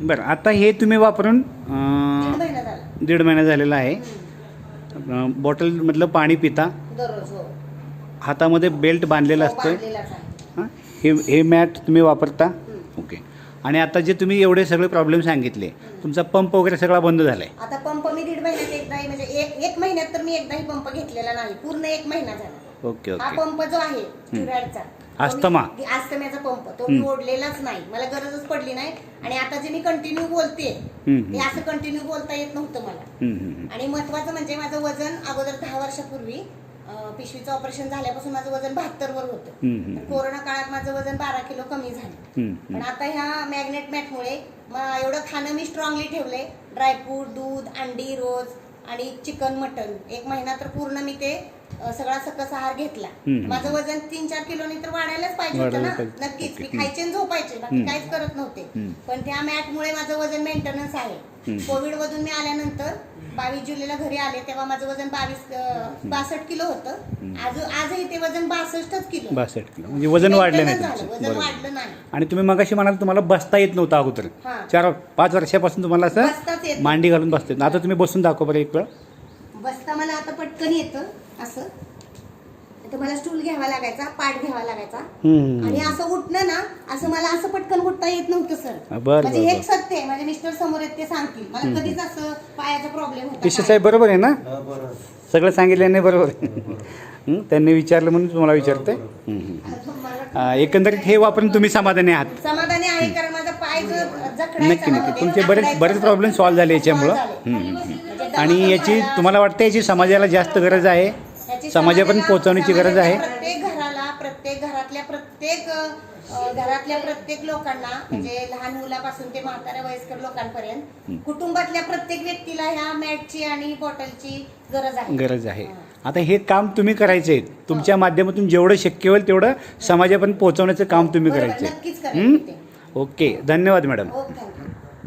बरं, आता हे तुम्ही वापरून 1.5 महिना झाला. 1.5 महिना झालेला आहे. बॉटलमधलं पाणी पिता, दररोज हो. हातामध्ये बेल्ट बांधलेला असतं. बांधलेलाच आहे. हां, हे मॅट तुम्ही वापरता. ओके. आणि आता जे तुम्ही एवढे सगळे प्रॉब्लेम सांगितले, तुमचा पंप वगैरे सगळा बंद झाला आहे. आता पंप मी 1.5 महिन्यात एकदाही म्हणजे एक महिन्यात तर मी एकदाही पंप घेतलेला नाही. पूर्ण 1 महिना झाला. ओके हा ओके. पंप जो आहे ट्युरॅडचा, अस्थमाचा पंप तो मी ओढलेलाच नाही. मला गरजच पडली नाही. आणि आता जे मी कंटिन्यू बोलते हे असं कंटिन्यू बोलता येत नव्हतं मला. आणि महत्वाचं म्हणजे माझं वजन अगोदर 10 वर्षापूर्वी पिशवीचं ऑपरेशन झाल्यापासून माझं वजन 72 वर होतं. कोरोना काळात माझं वजन 12 किलो कमी झालं. पण आता ह्या मॅग्नेट मॅटमुळे एवढं खाणं मी स्ट्रॉंगली ठेवलंय. ड्रायफ्रूट, दूध, अंडी रोज आणि चिकन, मटन. 1 महिना तर पूर्ण मी ते सगळा सकस आहार घेतला. माझं वजन 3-4 किलोनी तर वाढायलाच पाहिजे होतं ना. नक्कीच मी खायचे आणि झोपायचे, बाकी काहीच करत नव्हते. पण त्या मॅटमुळे माझं वजन मेंटेनन्स आहे. कोविड मधून मी आल्यानंतर 22 जुलैला घरी आले तेव्हा माझं वजन 62 किलो होतं. आजही ते वजन 62 किलो. 62 किलो म्हणजे वजन वाढलं नाही तुमचं. वजन वाढलं नाही. आणि तुम्ही मगाशी म्हणाल तुम्हाला बसता येत नव्हतं अगोदर. 4-5 वर्षापासून तुम्हाला बसताच असं येत मांडी घालून बसता येत. आता तुम्ही बसून दाखवा बरं एक वेळ. बसता मला आता पटकन येतं असं. तर मला स्टूल घ्यावा लागायचा, पाठ घ्यावा लागायचा. आणि असं उठणं ना, असं मला असं पटकन उठता येत नव्हतं सर. म्हणजे हे एक सत्य आहे. माझे मिस्टर समोर आहेत, ते सांगतील. मला कधीच असं पायाचा प्रॉब्लेम होता. पिशे साहेब बरोबर आहे ना? सगळं सांगितलं नाही बरोबर आहे. त्यांनी विचारलं म्हणून तुम्हाला विचारते. एकंदरीत हे वापरून तुम्ही समाधानी आहात? समाधानी आहे, कारण माझा पाय जो जखडायचा नक्की नक्की. तुमचे बरेच प्रॉब्लेम सॉल्व्ह झाले याच्यामुळं. आणि याची तुम्हाला वाटतं याची समाजाला जास्त गरज आहे, समाजापर्यंत पोहोचवण्याची गरज आहे? प्रत्येक घराला, प्रत्येक घरातल्या प्रत्येक लोकांना, म्हणजे लहान मुलापासून ते म्हाताऱ्या वयस्कर लोकांपर्यंत, कुटुंबातल्या प्रत्येक व्यक्तीला ह्या मॅटची आणि बॉटलची गरज आहे. आता हे काम तुम्ही करायचंय. तुमच्या माध्यमातून जेवढं शक्य होईल तेवढं समाजापर्यंत पोहोचवण्याचं काम तुम्ही करायचंय. नक्कीच करायचं. ओके, धन्यवाद मॅडम. थँक्यू.